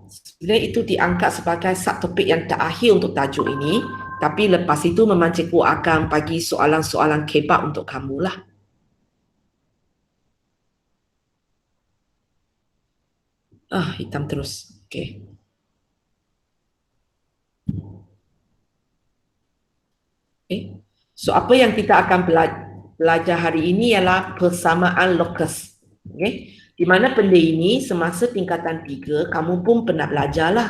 Sebenarnya itu diangkat sebagai subtopik yang terakhir untuk tajuk ini. Tapi lepas itu memang cikgu akan bagi soalan-soalan kebab untuk kamu lah. Hitam terus. Okay. So apa yang kita akan belajar hari ini ialah persamaan locus. Okay. Di mana benda ini semasa tingkatan 3 kamu pun pernah belajar lah.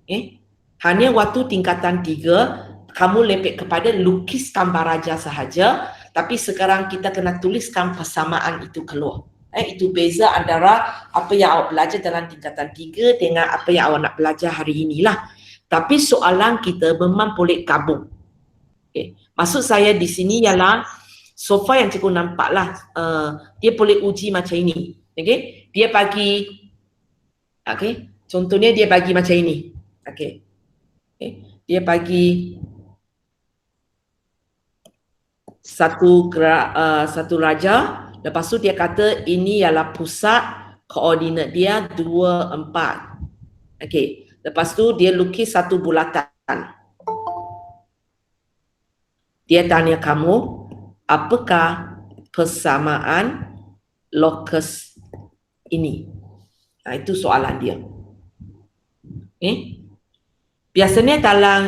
Okay. Hanya waktu tingkatan 3 kamu lepek kepada lukis gambar raja sahaja, tapi sekarang kita kena tuliskan persamaan itu keluar. Itu beza antara apa yang awak belajar dalam tingkatan 3 dengan apa yang awak nak belajar hari inilah. Tapi soalan kita memang boleh gabung. Okay. Maksud saya di sini ialah so far yang cikgu nampak lah, dia boleh uji macam ini. Okay. Dia bagi, contohnya dia bagi macam ini. Dia bagi satu raja, lepas tu dia kata ini ialah pusat, koordinat dia 2, 4. Lepas tu dia lukis satu bulatan. Dia tanya kamu, apakah persamaan locus ini? Itu soalan dia. Biasanya dalam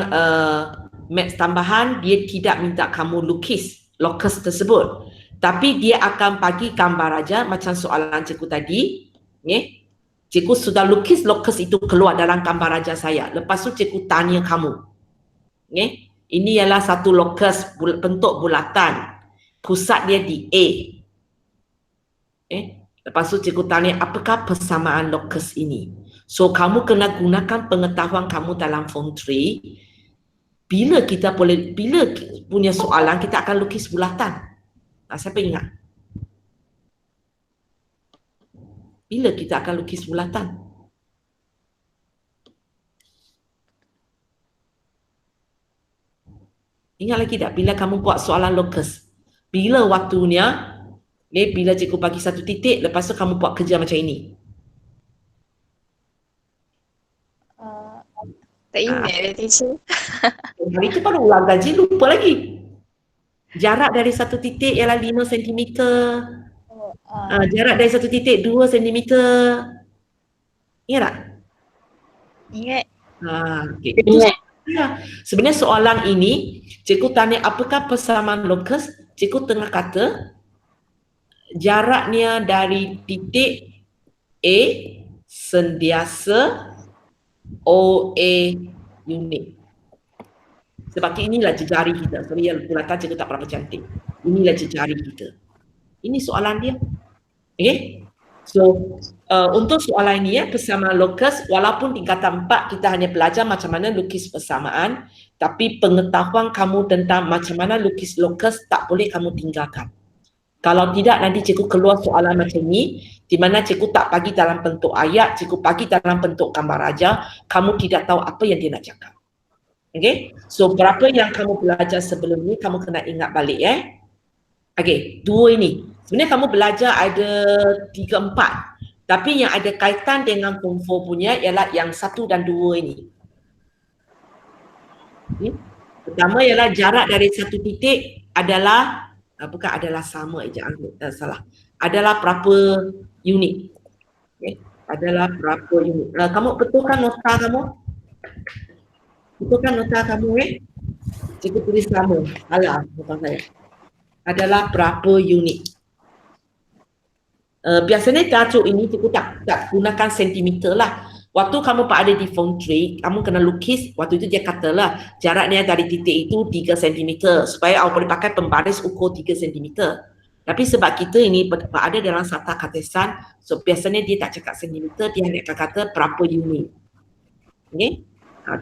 maths tambahan, dia tidak minta kamu lukis locus tersebut. Tapi dia akan bagi gambar aja macam soalan cikgu tadi. Cikgu sudah lukis locus itu keluar dalam gambar raja saya. Lepas tu cikgu tanya kamu. Ini ialah satu locus bentuk bulatan. Pusat dia di A. Lepas tu cikgu tanya apakah persamaan locus ini. So kamu kena gunakan pengetahuan kamu dalam form 3. Bila punya soalan kita akan lukis bulatan. Siapa ingat? Bila kita akan lukis bulatan? Ingat lagi tak bila kamu buat soalan locus? Bila waktunya, bila cikgu bagi satu titik, lepas tu kamu buat kerja macam ini. Tak ingat teacher. Hari tu baru ulang gaji, lupa lagi. Jarak dari satu titik ialah 5 cm. Jarak dari satu titik 2 cm. Ingat tak? Ingat. Ingat. Sebenarnya soalan ini, cikgu tanya apakah persamaan locus, cikgu tengah kata jaraknya dari titik A sentiasa OA unit. Sebab inilah jejari kita. Sebenarnya bulatan cikgu tak berapa cantik. Inilah jejari kita. Ini soalan dia. So, untuk soalan ini persamaan locus, walaupun tingkatan 4 kita hanya belajar macam mana lukis persamaan, tapi pengetahuan kamu tentang macam mana lukis locus tak boleh kamu tinggalkan. Kalau tidak nanti cikgu keluar soalan macam ni, di mana cikgu tak bagi dalam bentuk ayat, cikgu bagi dalam bentuk gambar raja, kamu tidak tahu apa yang dia nak cakap. So berapa yang kamu belajar sebelum ni, kamu kena ingat balik dua ini. Sebenarnya kamu belajar ada 3, 4. Tapi yang ada kaitan dengan form 4 punya ialah yang 1 dan 2 ini. Pertama ialah jarak dari satu titik adalah, bukan adalah sama, salah. Adalah berapa unit. Adalah berapa unit. Kamu betulkan nota kamu? Betulkan nota kamu cikgu tulis sama. Alah, bukan saya. Adalah berapa unit. Biasanya tajuk ini cikgu tak gunakan sentimeter lah. Waktu kamu ada di form 3, kamu kena lukis, waktu itu dia katalah jaraknya dari titik itu 3 cm supaya awak boleh pakai pembaris ukur 3 cm. Tapi sebab kita ini berada dalam sata katesan, so biasanya dia tak cakap sentimeter, dia hanya kata berapa unit.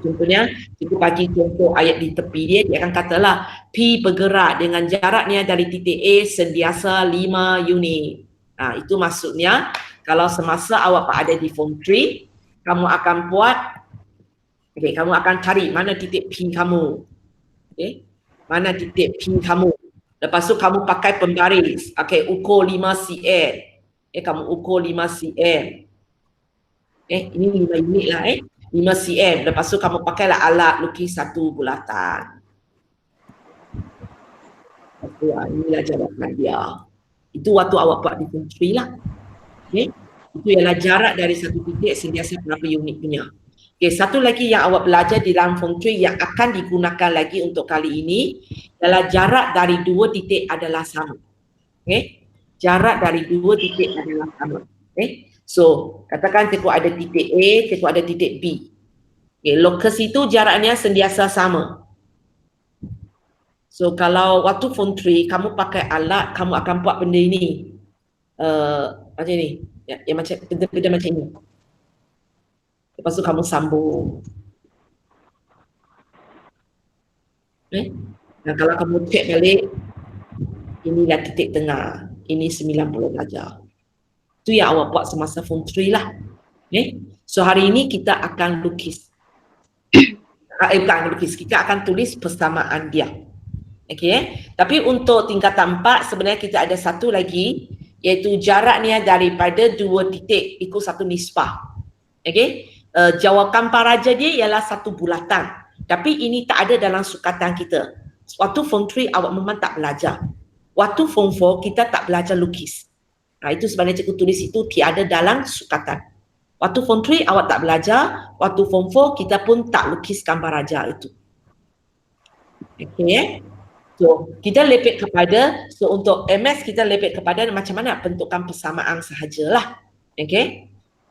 Contohnya, cikgu bagi contoh ayat di tepi dia akan katalah P bergerak dengan jaraknya dari titik A sentiasa 5 unit. Itu maksudnya kalau semasa awak ada di form 3, kamu akan buat, kamu akan cari mana titik P kamu. Mana titik P kamu. Lepas tu kamu pakai pembaris. Ukur 5 cm. Kamu ukur 5 cm. Ini 5 unit lah 5 cm. Lepas tu kamu pakailah alat lukis satu bulatan. Inilah jawapan dia. Itu waktu awak buat di Feng Shui lah. Itu ialah jarak dari satu titik sentiasa berapa unit punya. Satu lagi yang awak belajar di dalam Feng Shui yang akan digunakan lagi untuk kali ini adalah jarak dari dua titik adalah sama. Jarak dari dua titik adalah sama. So, katakan cikgu ada titik A, cikgu ada titik B. Locus itu jaraknya sentiasa sama. So, kalau waktu Feng Shui kamu pakai alat, kamu akan buat benda ini. Macam ni. Yang macam benda macam ni. Lepas tu kamu sambung. Dan kalau kamu cek balik, inilah titik tengah. Ini 90 darjah. Itu yang awak buat semasa Feng Shui lah. So hari ini kita akan lukis. Bukan lukis, kita akan tulis persamaan dia. Tapi untuk tingkatan 4 sebenarnya kita ada satu lagi, iaitu jaraknya daripada dua titik ikut satu nisbah. Jawapan paraja dia ialah satu bulatan. Tapi ini tak ada dalam sukatan kita. Waktu Feng Shui awak memang tak belajar. Waktu Form 4 kita tak belajar lukis. Itu sebenarnya cikgu tulis itu tiada dalam sukatan. Waktu Form 3 awak tak belajar, waktu Form 4 kita pun tak lukis gambar raja itu. So kita lepek kepada, so untuk MS kita lepek kepada macam mana bentukan persamaan sahajalah.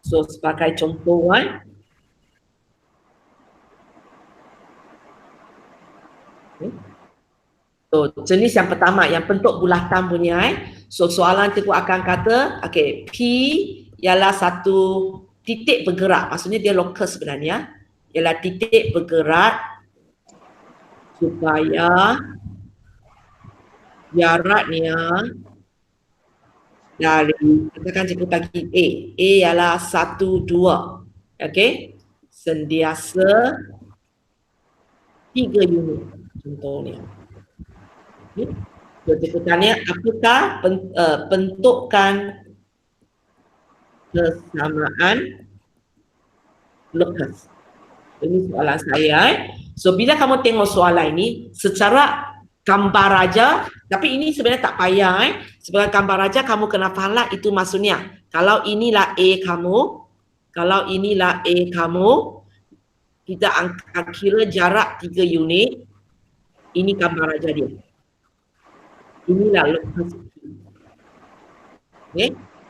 So sebagai contoh So jenis yang pertama yang bentuk bulatan punya So soalan cikgu akan kata P ialah satu titik bergerak, maksudnya dia locus sebenarnya, ialah titik bergerak supaya jaraknya dari, katakan cikgu bagi A ialah 1, 2, sentiasa 3 unit contohnya. So, cikgu tanya apakah bentukan kesamaan locus? Ini soalan saya. So bila kamu tengok soalan ini secara gambar raja, tapi ini sebenarnya tak payah sebagai gambar raja kamu kena faham lah itu maksudnya. Kalau inilah A kamu, kita akan kira jarak 3 unit. Ini gambar raja dia. Inilah locus.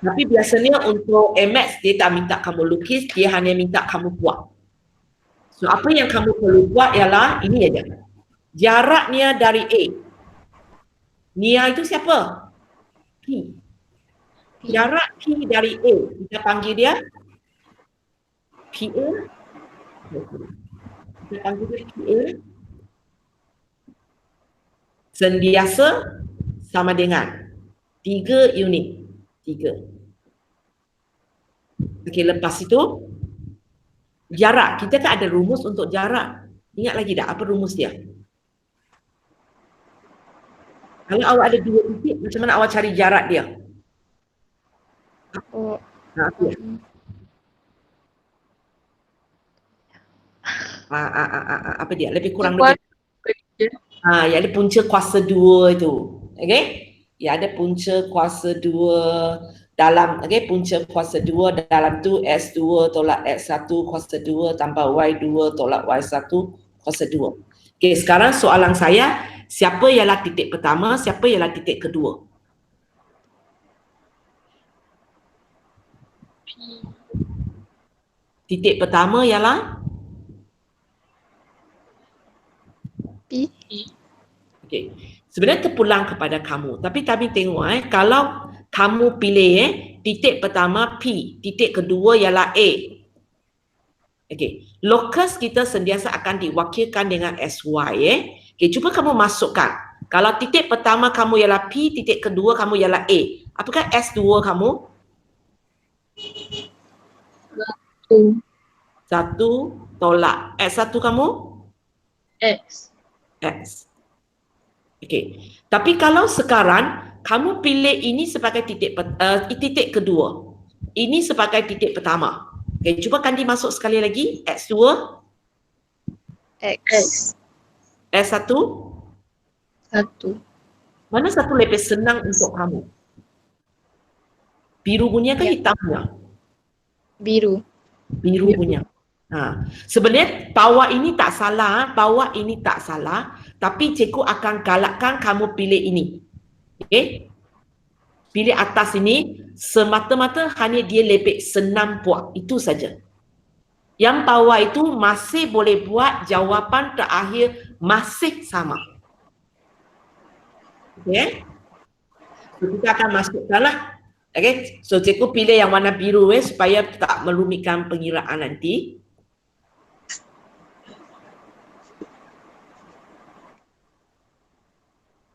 Tapi biasanya untuk MX dia tak minta kamu lukis, dia hanya minta kamu buat. So apa yang kamu perlu buat ialah ini aja. Jaraknya dari A. Nia itu siapa? P. Jarak P dari A, kita panggil dia PA. Kita panggil dia PA. Sentiasa sama dengan 3 unit. 3. Lepas itu jarak, kita kan ada rumus untuk jarak. Ingat lagi tak apa rumus dia? Kalau awak ada 2 titik, macam mana awak cari jarak dia? Apa dia? Lebih kurang lebih. Ya ada punca kuasa 2 itu. Ya ada punca kuasa 2 dalam, punca kuasa 2 dalam tu S2 tolak X1 kuasa 2 tambah Y2 tolak Y1 kuasa 2. Sekarang soalan saya, siapa ialah titik pertama, siapa ialah titik kedua? Titik pertama ialah P. Sebenarnya terpulang kepada kamu. Tapi kami tengok kalau kamu pilih titik pertama P, titik kedua ialah A. Locus kita sentiasa akan diwakilkan dengan SY. Cuba kamu masukkan. Kalau titik pertama kamu ialah P, titik kedua kamu ialah A. Apakah S2 kamu? 1 tolak S1 kamu? X. Tapi kalau sekarang kamu pilih ini sebagai titik kedua, ini sebagai titik pertama. Okay, cuba Kandi masuk sekali lagi. X2, X. S1. 1. Mana satu lebih senang untuk kamu? Biru punya ke Ya. hitam punya? Biru. Biru punya. Sebenarnya bawah ini tak salah, bawah ini tak salah, tapi cikgu akan galakkan kamu pilih ini. Okay? Pilih atas ini semata-mata hanya dia lebih senang buat, itu saja. Yang bawah itu masih boleh buat jawapan terakhir masih sama. Okay? So, kita akan masukkan lah. Okay? So cikgu pilih yang warna biru supaya tak merumitkan pengiraan nanti.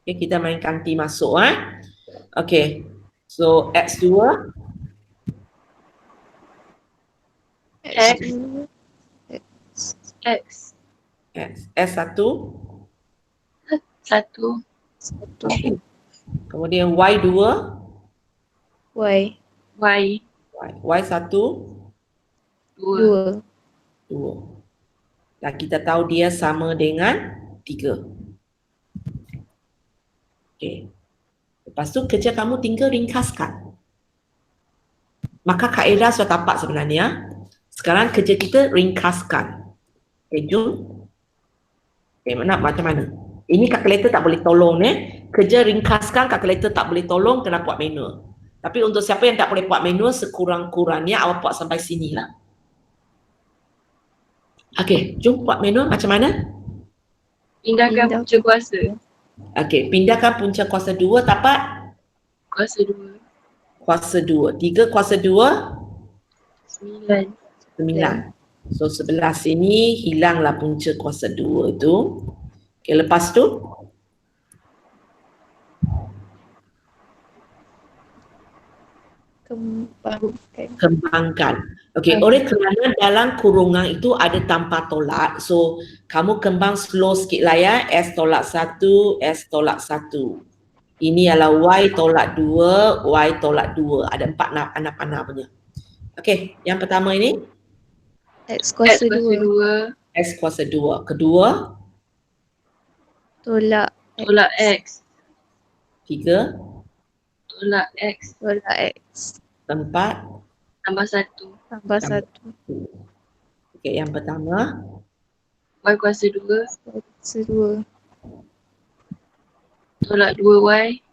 Okay, kita mainkan T masuk. Okay. So X2. X. X. S1. 1. Okay. Kemudian Y2. Y. Y1. 2. 2. Dan kita tahu dia sama dengan 3. Okay. Lepas tu kerja kamu tinggal ringkaskan. Maka kaedah sudah tapak sebenarnya. Sekarang kerja kita ringkaskan. Okay, jom. Okay, macam mana? Ini kalkulator tak boleh tolong Kerja ringkaskan kalkulator tak boleh tolong, kena buat manual. Tapi untuk siapa yang tak boleh buat manual, sekurang-kurangnya awak buat sampai sini lah. Okay, jom buat manual macam mana? Pindahkan punca kuasa. Okay, pindahkan punca kuasa 2 tapak? Kuasa 2. Kuasa 2. 3 kuasa 2? 9. 9. So sebelah sini hilanglah punca kuasa 2 itu. Okay, lepas tu? Kembangkan. Okay, oleh kerana dalam kurungan itu ada tanpa tolak. So kamu kembang slow sikit lah ya. S tolak 1, S tolak 1. Ini adalah Y tolak 2, Y tolak 2. Ada 4 anak-anak punya. Okay, yang pertama ini? X kuasa 2. X kuasa 2. Kedua? Tolak X. 3? Tolak X. Keempat? Tambah 1. Okay, yang pertama? Y kuasa 2. Tolak 2Y.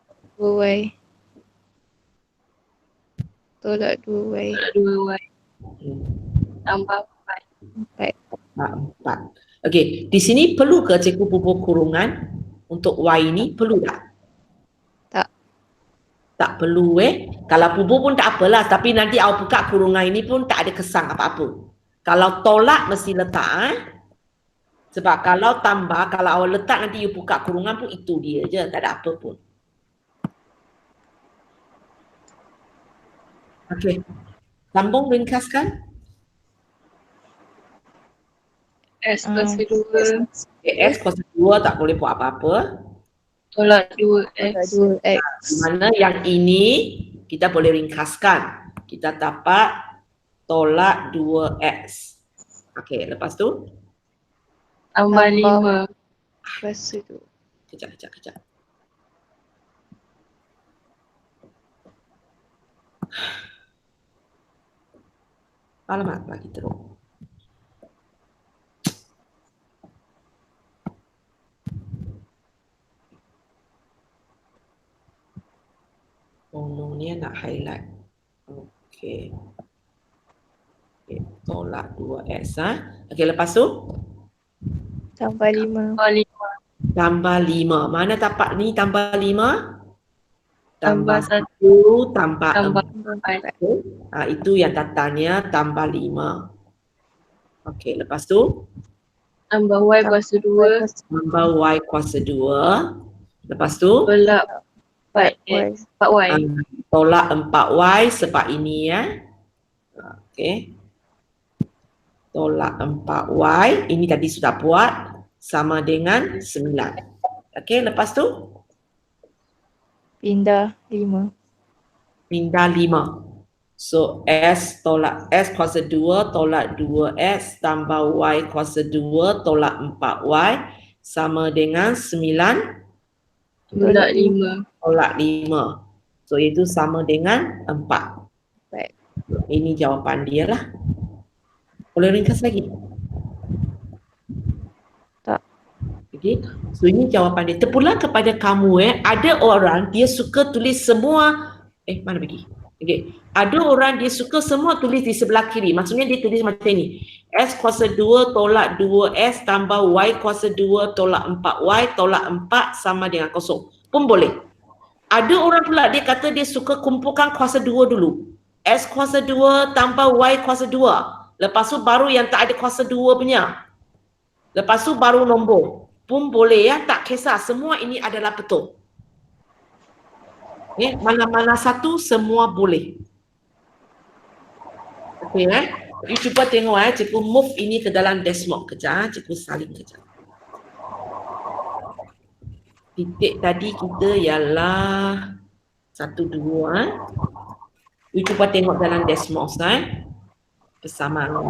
Tolak 2Y. Tambah 4. 4. Okey, di sini perlu ke cikgu bubuh kurungan untuk Y ini? Perlu tak? Tak perlu Kalau bubuh pun tak apalah, tapi nanti awak buka kurungan ini pun tak ada kesan apa-apa. Kalau tolak mesti letak sebab kalau tambah, kalau awak letak nanti you buka kurungan pun itu dia je, tak ada apa pun. Okey. Sambung ringkaskan. S kuasa 2. S kuasa 2 tak boleh buat apa-apa. Tolak 2X. Di mana yang ini kita boleh ringkaskan. Kita dapat tolak 2X. Okey, lepas tu? Tambah 5. Kuasa 2. Kejap. Alamak, lagi teruk. Oh, ni nak highlight. Okey. Tolak 2X. Okey, lepas tu? Tambah 5. Tambah 5. Mana tapak ni tambah 5? Tambah 1. tambah 4. Itu yang tatanya tambah 5. Okey, lepas tu? Tambah Y kuasa 2. Tambah Y kuasa 2. Lepas tu? Tolak 4X. 4Y. Tolak 4Y sebab ini Okey. Tolak 4Y. Ini tadi sudah buat. Sama dengan 9. Okey, lepas tu? Pindah 5. Pindah 5. So S tolak S kuasa 2 tolak 2X tambah Y kuasa 2 tolak 4Y sama dengan 9 Tolak 5. tolak 5. So itu sama dengan 4. Baik. Ini jawapan dia lah. Boleh ringkas lagi? Tak. Okay. So ini jawapan dia. Terpulang kepada kamu ada orang dia suka tulis semua mana pergi? Okay. Ada orang dia suka semua tulis di sebelah kiri. Maksudnya dia tulis macam ni. S kuasa 2 tolak 2S tambah Y kuasa 2 tolak 4Y tolak 4 sama dengan kosong. Pun boleh. Ada orang pula dia kata dia suka kumpulkan kuasa 2 dulu. S kuasa 2 tambah Y kuasa 2. Lepas tu baru yang tak ada kuasa 2 punya. Lepas tu baru nombor. Pun boleh ya, tak kisah. Semua ini adalah betul. Mana-mana satu semua boleh. Okey you cuba tengok cikgu move ini ke dalam Desmos kejap. Cikgu salin kejap. Titik tadi kita ialah 1, 2. You cuba tengok dalam Desmos persamaan.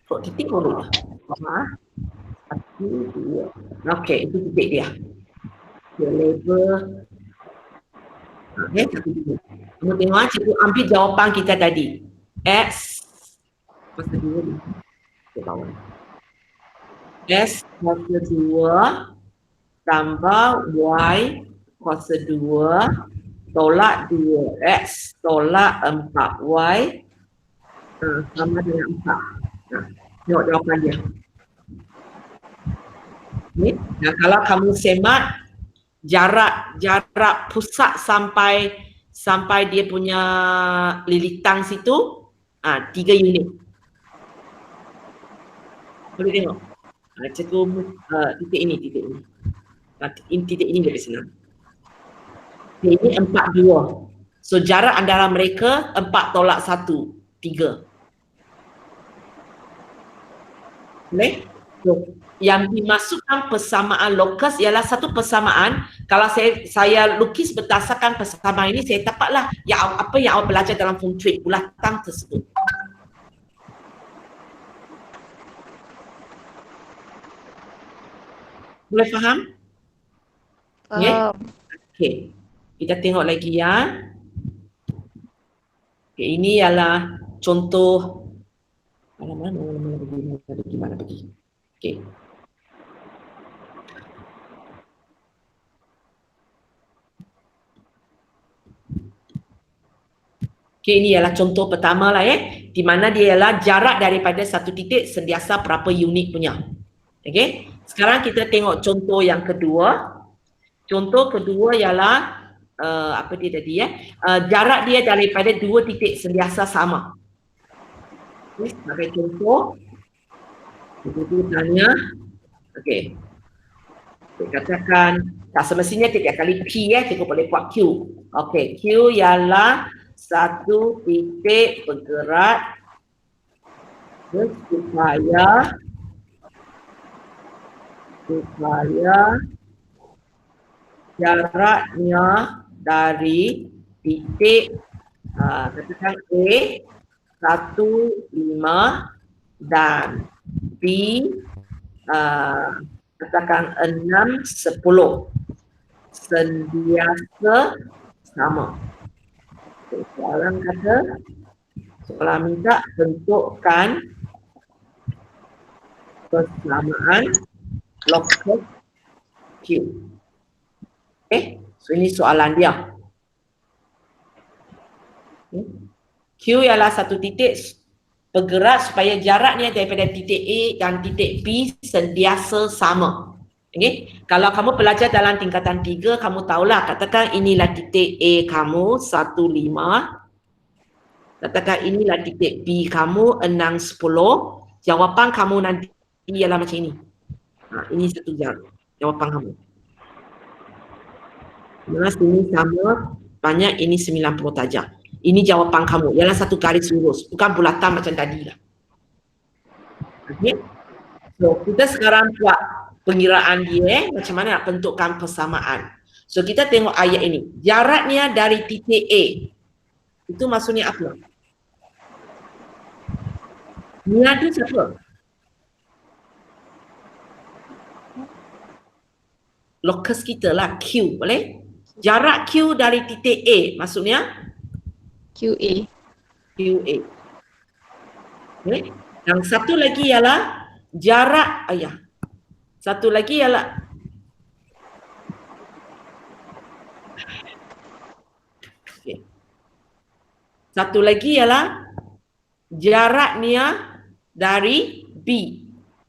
Kok titik boleh tak? 1, 2. Okey, itu titik dia. Dia label. Okey, 1, 2. Kamu tengok cikgu ambil jawapan kita tadi. X kuasa 2 ke bawah. S kuasa 2 tambah Y kuasa 2 tolak 2X tolak 4Y sama dengan 4. Tengok jawapan dia. Nah, kalau kamu semat jarak pusat sampai dia punya lilitang situ 3 unit. Boleh tengok. Cikgu titik ini. Titik ini lebih senang. Ini 4, 2. So jarak antara mereka 4 tolak 1, 3. Boleh? So, yang dimasukkan persamaan lokus ialah satu persamaan. Kalau saya lukis berdasarkan persamaan ini, saya dapatlah apa yang awak belajar dalam form 3 bulatan tersebut. Boleh faham? Faham. Okey. Kita tengok lagi ya. Okey, ini ialah contoh mana pergi. Okey. Okey, ini ialah contoh pertama lah di mana dia ialah jarak daripada satu titik sentiasa berapa unit punya. Okey. Sekarang kita tengok contoh yang kedua. Contoh kedua ialah apa dia tadi jarak dia daripada dua titik sentiasa sama. Okay, sebagai contoh kita tanya, okey. Kita katakan tak semestinya tiap kali P kita boleh buat Q. Okey, Q ialah satu titik bergerak supaya jaraknya dari titik katakan A 1, 5 dan B katakan 6, 10 sentiasa sama. Soalan minta tentukan persamaan lokus Q. So ini soalan dia. Q ialah satu titik bergerak supaya jaraknya daripada titik A dan titik B sentiasa sama. Kalau kamu belajar dalam tingkatan 3, kamu tahulah, katakan inilah titik A kamu 1, 5. Katakan inilah titik B kamu 6, 10. Jawapan kamu nanti ialah macam ini. Ini satu jawapan kamu. Sini sama banyak, ini 90 darjah. Ini jawapan kamu, ialah satu garis lurus, bukan bulatan macam tadi lah. Okay? So, kita sekarang buat pengiraan dia, macam mana nak bentukkan persamaan. So, kita tengok ayat ini. Jaraknya dari titik A, itu maksudnya apa? Nia tu siapa? Locus kita lah, Q, boleh? Jarak Q dari titik A, maksudnya QA. QA. Okay. Yang satu lagi ialah jarak, satu lagi ialah satu lagi ialah jarak Nia dari B.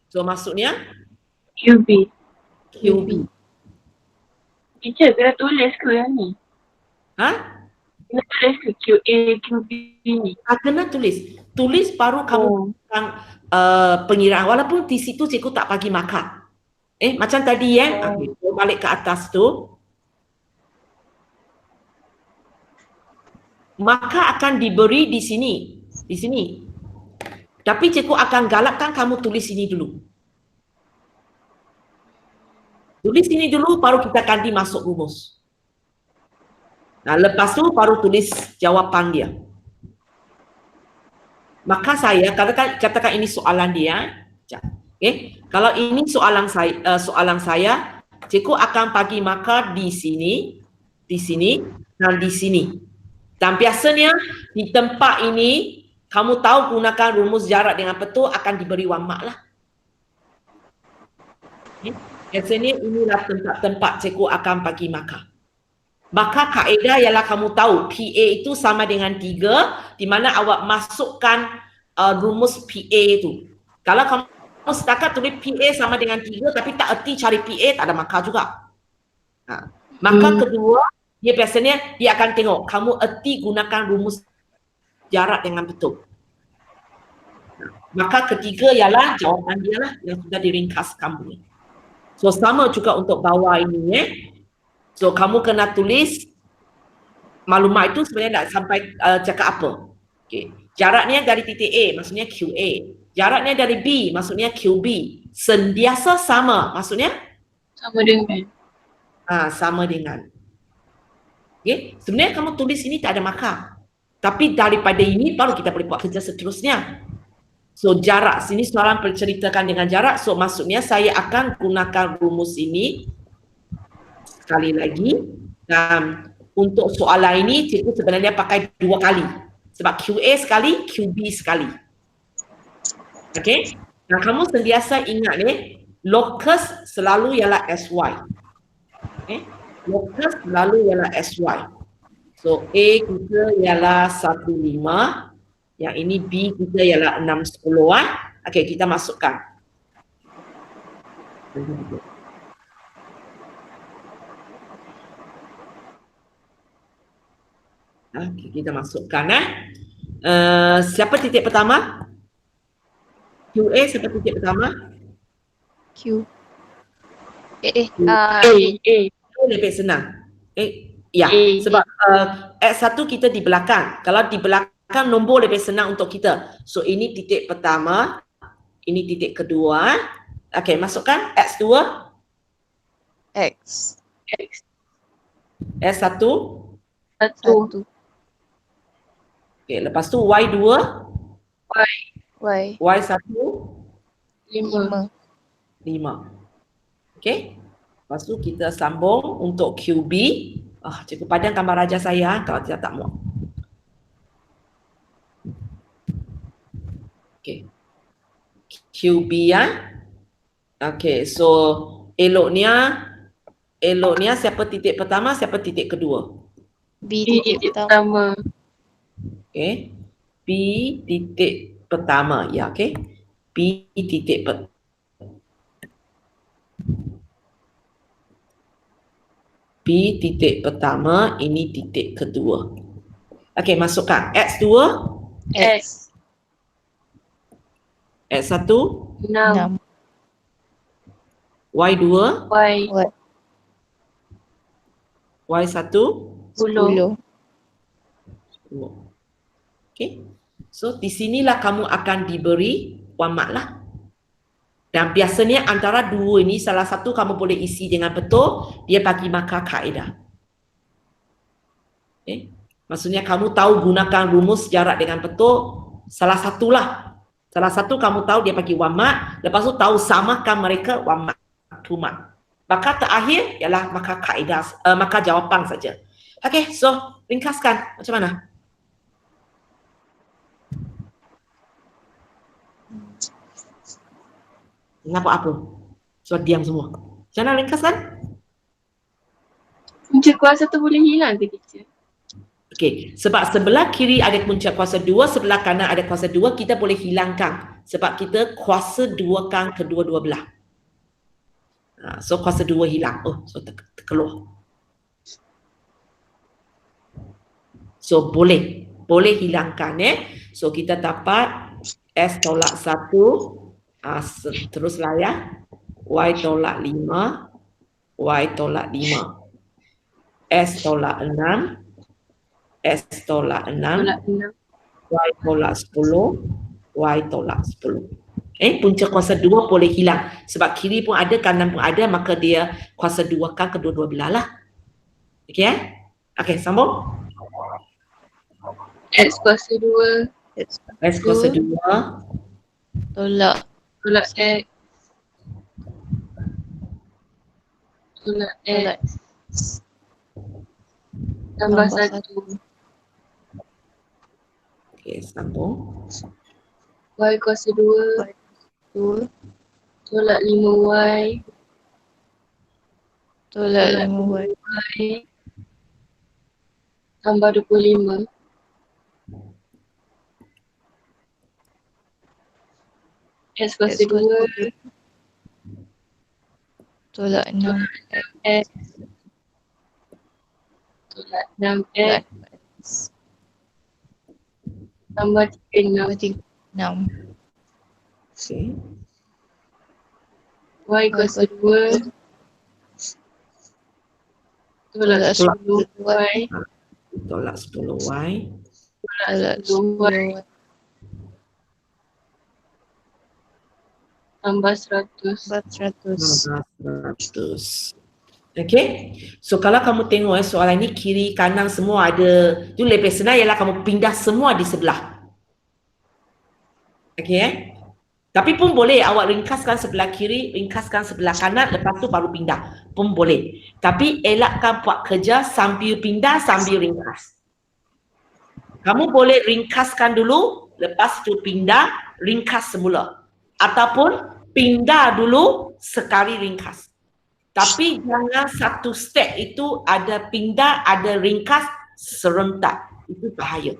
So maksudnya QB. QB. Teacher, kena tulis ke yang ni? Ha? Kena tulis ke QA, QB ni? Kena tulis. Tulis baru kamu pengiraan. Walaupun di situ cikgu tak bagi markah. Macam tadi okay, balik ke atas tu. Maka akan diberi di sini. Di sini. Tapi cikgu akan galakkan kamu tulis sini dulu. Tulis sini dulu, baru kita ganti masuk rumus. Nah, lepas tu baru tulis jawapan dia. Maka saya katakan ini soalan dia. Okay. Kalau ini soalan saya, cikgu akan bagi markah di sini, dan di sini. Dan biasanya di tempat ini, kamu tahu gunakan rumus jarak dengan betul akan diberi 1 mark lah. Okay. Biasanya inilah tempat-tempat cikgu akan bagi markah. Maka kaedah ialah kamu tahu PA itu sama dengan 3, di mana awak masukkan rumus PA itu. Kalau kamu setakat tulis PA sama dengan 3 tapi tak erti cari PA, tak ada markah juga. Maka kedua, dia biasanya dia akan tengok kamu erti gunakan rumus jarak dengan betul. Maka ketiga ialah jawapan dia lah yang sudah diringkaskan bunyi. So sama juga untuk bawah ini So kamu kena tulis maklumat itu sebenarnya nak sampai cakap apa. Okay. Jaraknya dari titik A maksudnya QA. Jaraknya dari B maksudnya QB. Sentiasa sama maksudnya? Sama dengan. Sama dengan. Okay. Sebenarnya kamu tulis ini tak ada markah. Tapi daripada ini baru kita boleh buat kerja seterusnya. So jarak, sini soalan berceritakan dengan jarak. So maksudnya saya akan gunakan rumus ini sekali lagi. Dan untuk soalan ini cikgu sebenarnya pakai 2 kali. Sebab QA sekali, QB sekali. Okay. Dan kamu sentiasa ingat locus selalu ialah SY. Okay. Locus selalu ialah SY. So A kita ialah 15. Yang ini B kita ialah 6/10. Okey, kita masukkan. Okey, kita masukkan siapa titik pertama? QA siapa titik pertama? Q. Lebih senang. Ya, sebab X1 kita di belakang. Kalau di belakang nombor lebih senang untuk kita. So ini titik pertama, ini titik kedua. Okey, masukkan X2. X. S1. 1. Okey, lepas tu Y2. Y. Y1. 5. 5. Okey. Lepas tu kita sambung untuk QB. Cikgu padam gambar raja saya kalau tidak tak muat. Okay. QB Okay, so eloknya siapa titik pertama, siapa titik kedua? B titik pertama. Okay. B titik pertama. Ya, okay. B titik B titik pertama, ini titik kedua. Okay, masukkan. X2. X. X1. 6. Y2. Y. Y1. 10. Okay. So di sinilah kamu akan diberi wamak lah. Dan biasanya antara dua ini salah satu kamu boleh isi dengan betul, dia bagi maka kaedah. Okay. Maksudnya kamu tahu gunakan rumus jarak dengan betul, salah satulah. Salah satu kamu tahu dia bagi wamak, lepas tu tahu samakan mereka wamak tumak. Maka terakhir ialah maka kaedah, maka jawapan saja. Okay, so ringkaskan macam mana? Kenapa apa? So diam semua. Macam mana ringkaskan? Punca kuasa tu boleh hilang ke teacher? Okey, sebab sebelah kiri ada punca kuasa 2, sebelah kanan ada kuasa 2, kita boleh hilangkan. Sebab kita kuasa 2kan kedua-dua belah. So kuasa 2 hilang. Oh, so terkeluar. So boleh hilangkan So kita dapat S tolak 1, teruslah ya. Y tolak 5, Y tolak 5. S tolak 6, S tolak 6, Y tolak 10, Y tolak 10. Punca kuasa 2 boleh hilang. Sebab kiri pun ada, kanan pun ada, maka dia kuasa 2 kan kedua-dua belah lah. Okey Okey, sambung. X kuasa 2. S kuasa 2. Tolak X. Tolak X. Tambah 1. Okey, sambung. Y kuasa 2. Tolak 5Y. Tolak 5Y. Y. Tambah 25. S kuasa 2. Tolak 6 X. Tolak 6X. Tambah 36. 6. Okey. Y kuasa 2. Tolak 10Y. Tolak 10Y. Tolak 10Y. Tambah 100. 100. Okey. So kalau kamu tengok soalan ni kiri kanan semua ada. Tu lebih senang ialah kamu pindah semua di sebelah. Okey Tapi pun boleh awak ringkaskan sebelah kiri, ringkaskan sebelah kanan, lepas tu baru pindah. Pun boleh. Tapi elakkan buat kerja sambil pindah, sambil ringkas. Kamu boleh ringkaskan dulu, lepas tu pindah, ringkas semula. Ataupun pindah dulu, sekali ringkas. Tapi jangan satu step itu ada pindah, ada ringkas serentak. Itu bahaya.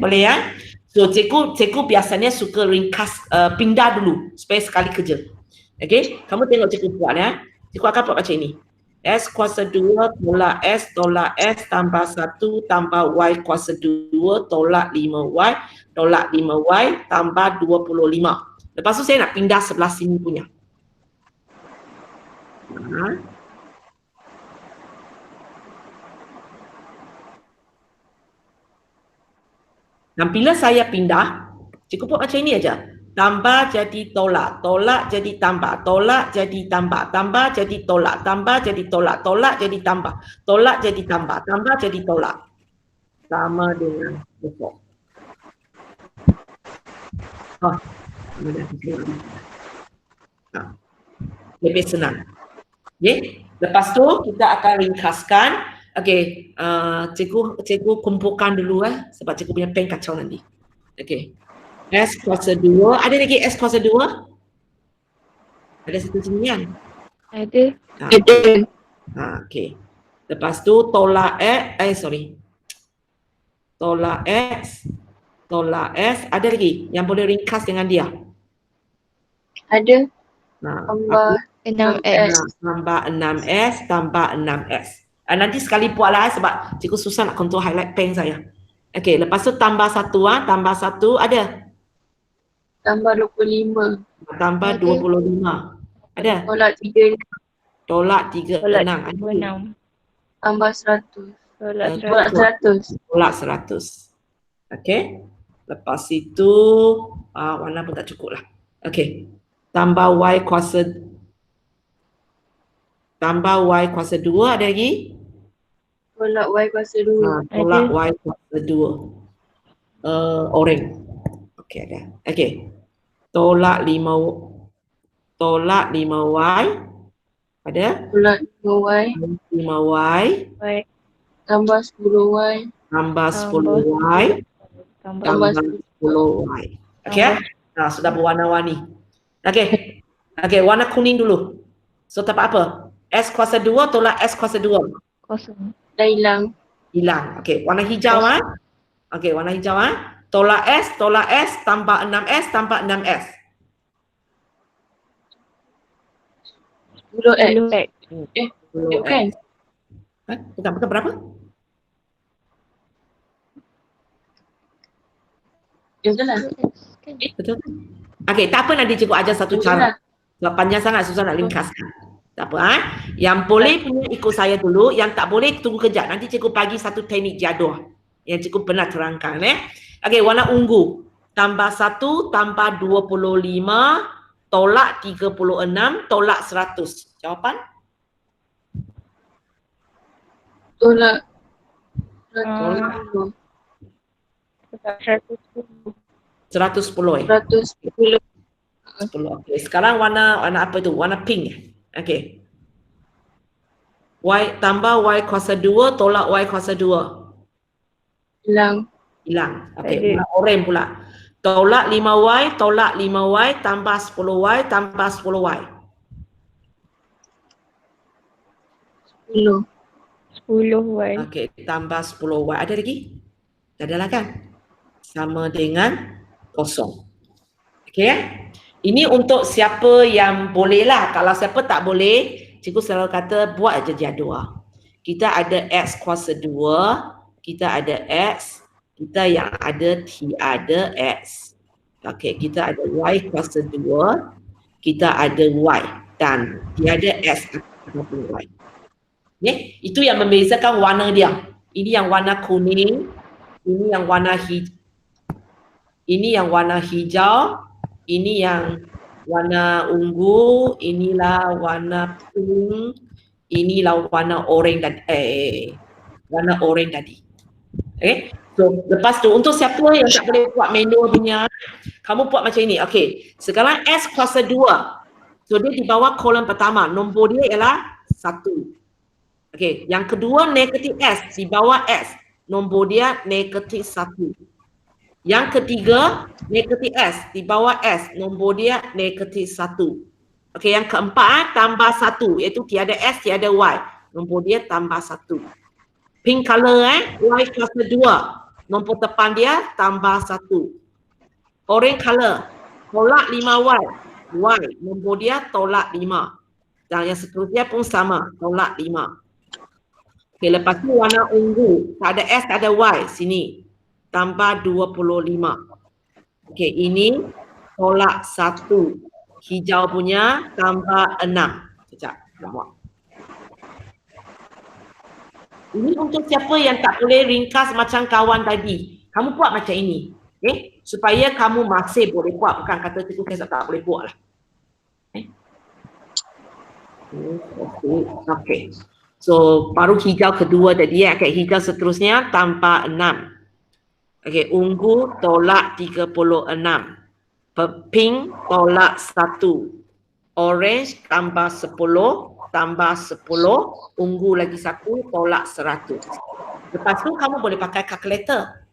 Boleh ya? So cikgu biasanya suka ringkas, pindah dulu supaya sekali kerja. Okey, kamu tengok cikgu buat ya. Cikgu akan buat macam ini. S kuasa 2 tolak S tolak S tambah 1 tambah Y kuasa 2 tolak 5Y tolak 5Y tambah 25. Lepas tu saya nak pindah sebelah sini punya. Dan bila saya pindah, cikgu buat macam ini aja. Tambah jadi tolak, tolak jadi tambah, tolak jadi tambah, tambah jadi tolak, tambah jadi tolak, tolak jadi tambah, tolak jadi tambah, tambah jadi tolak. Sama dengan besok. Lebih senang. Okay. Lepas tu kita akan ringkaskan. Okey, cikgu kumpulkan dulu sebab cikgu punya pen kacau nanti. Okey. S kuasa 2. Ada lagi S kuasa 2? Ada satu sini kan? Ada. Okey. Lepas tu tolak X, tolak X, tolak S. Ada lagi yang boleh ringkas dengan dia? Ada. Tambah 6X. Tambah 6S, tambah 6S. Nanti sekali buatlah sebab cikgu susah nak control highlight pen saya. Okey, lepas tu tambah 1 tambah 1 ada? Tambah 25. Tambah 25. Ada? Tolak 3. Tolak 36. Tolak 26. Tambah 100. Tolak Tolak 100. Tolak 100. Okey. Lepas itu warna pun tak cukup lah. Okey. Tambah Y kuasa 2 ada lagi? Tolak Y kuasa 2. Tolak Y kuasa 2. Orange. Okey ada. Okey. Tolak 5Y ada? Tolak 5Y. 5Y Y Tambah 10Y. tambah 10Y tambah 10Y. Okey ya? Sudah berwarna-warni. Okey. Okey, warna kuning dulu. So tak apa. S kuasa 2 tolak S kuasa 2. kosong. Dah hilang. Hilang. Okey, warna hijau Okey, warna hijau tolak S tambah 6S tambah 6S. 10X. 10X. Bukan. Bukan berapa? Betul lah. Betul. Okey, tak apa, nanti cikgu ajar satu Betul cara. lah. Sebab panjang sangat susah nak ringkaskan. Tak apa Yang boleh punya ikut saya dulu, yang tak boleh tunggu kejap. Nanti cikgu bagi satu teknik jadual yang cikgu pernah terangkan Okey, warna ungu. Tambah 1 tambah 25 tolak 36 tolak 100. Jawapan? Tolak 110. 110 110. 10. Okey, sekarang warna apa tu? Warna pink. Okey. Y tambah Y kuasa 2 tolak Y kuasa 2. Hilang. Okey, warna orange pula. Tolak 5Y tolak 5Y tambah 10Y tambah 10Y. 10. 10Y. Okey, tambah 10Y. Ada lagi? Tak ada lah kan? Sama dengan kosong. Okey Ini untuk siapa yang boleh lah. Kalau siapa tak boleh, cikgu selalu kata buat aja jadual. Kita ada X kuasa 2, kita ada X, kita yang ada tiada X. Okey, kita ada Y kuasa 2, kita ada Y dan tiada X ataupun Y. Itu yang membezakan warna dia. Ini yang warna kuning, ini yang warna hijau, ini yang warna ungu, inilah warna pink, inilah warna orange tadi. So lepas tu untuk siapa yang tak boleh buat manual punya, kamu buat macam ini. Okey, sekarang S kuasa 2. So dia di bawah kolom pertama, nombor dia ialah 1. Okey, yang kedua negatif S di bawah S, nombor dia negatif 1. Yang ketiga, negatif S di bawah S, nombor dia negatif 1. Okey, yang keempat tambah 1, iaitu tiada S, tiada Y, nombor dia tambah 1. Pink color Y kuasa 2, nombor depan dia tambah 1. Orange color, tolak 5Y, Y, nombor dia tolak 5. Dan yang seterusnya pun sama, tolak 5. Okey, lepas tu warna ungu, tak ada S, tak ada Y, sini. Tambah 25. Okey, ini tolak 1. Hijau punya tambah 6. Sekejap, nak buat. Ini untuk siapa yang tak boleh ringkas macam kawan tadi. Kamu buat macam ini. Okey, supaya kamu masih boleh buat. Bukan kata cikgu tak boleh buat lah. Okey. So, baru hijau kedua tadi Okey, hijau seterusnya tambah 6. Okey, ungu tolak 36. Pink tolak 1. Orange tambah 10, tambah 10, ungu lagi 1, tolak 100. Lepas tu kamu boleh pakai kalkulator.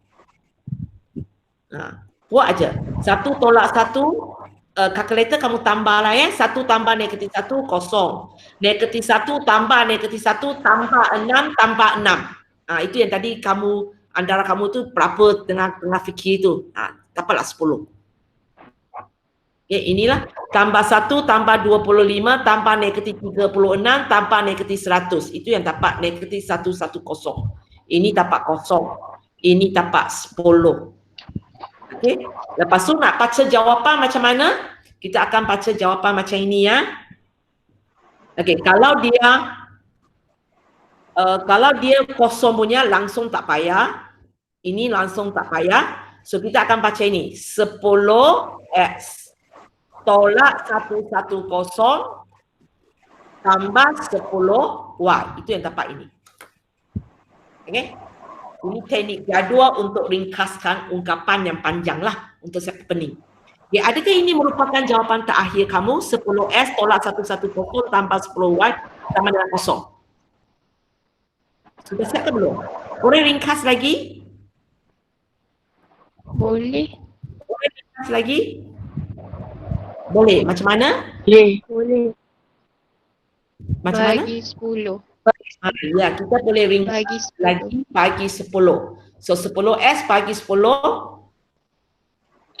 Buat aja. 1 tolak 1, kalkulator kamu tambah lah 1 tambah negatif 1, kosong. Negatif 1 tambah negatif 1, tambah 6, tambah 6. Itu yang tadi kamu antara kamu tu berapa tengah fikir tu. Dapatlah 10. Okay, inilah tambah 1 tambah 25 tambah negatif 36 tambah negatif 100. Itu yang dapat negatif 110. Ini dapat kosong. Ini dapat 10. Okay. Lepas tu nak baca jawapan macam mana? Kita akan baca jawapan macam ini ya. Okay, kalau dia Kalau dia kosong punya langsung tak payah. Ini langsung tak payah. So kita akan baca ini. 10x tolak 110 tambah 10y. Itu yang dapat ini. Okay? Ini teknik jadual untuk ringkaskan ungkapan yang panjang lah untuk siapa pening. Okay, adakah ini merupakan jawapan terakhir kamu? 10s tolak 110 tambah 10y sama dengan kosong. Sudah siap ke belum? Boleh ringkas lagi? Boleh. Boleh ringkas lagi? Boleh. Macam mana? Boleh. Macam mana? Bagi 10. Ya, kita boleh ringkas Bagi 10. lagi bagi 10. So 10s bagi 10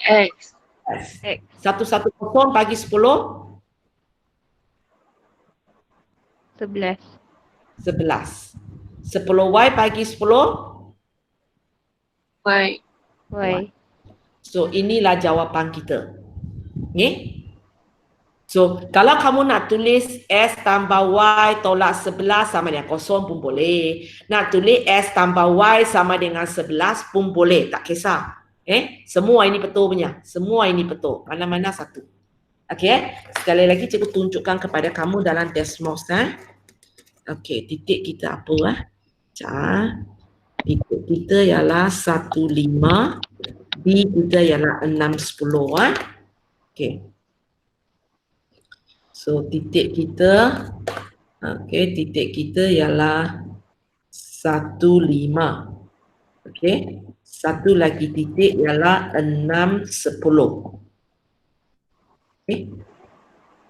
X. 110 bagi 10 11. 11. 10y bagi 10 Y. Y. So inilah jawapan kita. Okay? So kalau kamu nak tulis S tambah Y tolak 11 sama dengan kosong pun boleh. Nak tulis S tambah Y sama dengan 11 pun boleh. Tak kisah. Semua ini betul punya. Semua ini betul. Mana-mana satu. Okay. Sekali lagi cikgu tunjukkan kepada kamu dalam Desmos. Okay. Titik kita apa? Titik kita ialah 15. B kita ialah 610. Okay. So titik kita titik kita ialah 15. Okay. Satu lagi titik ialah 610. Okay.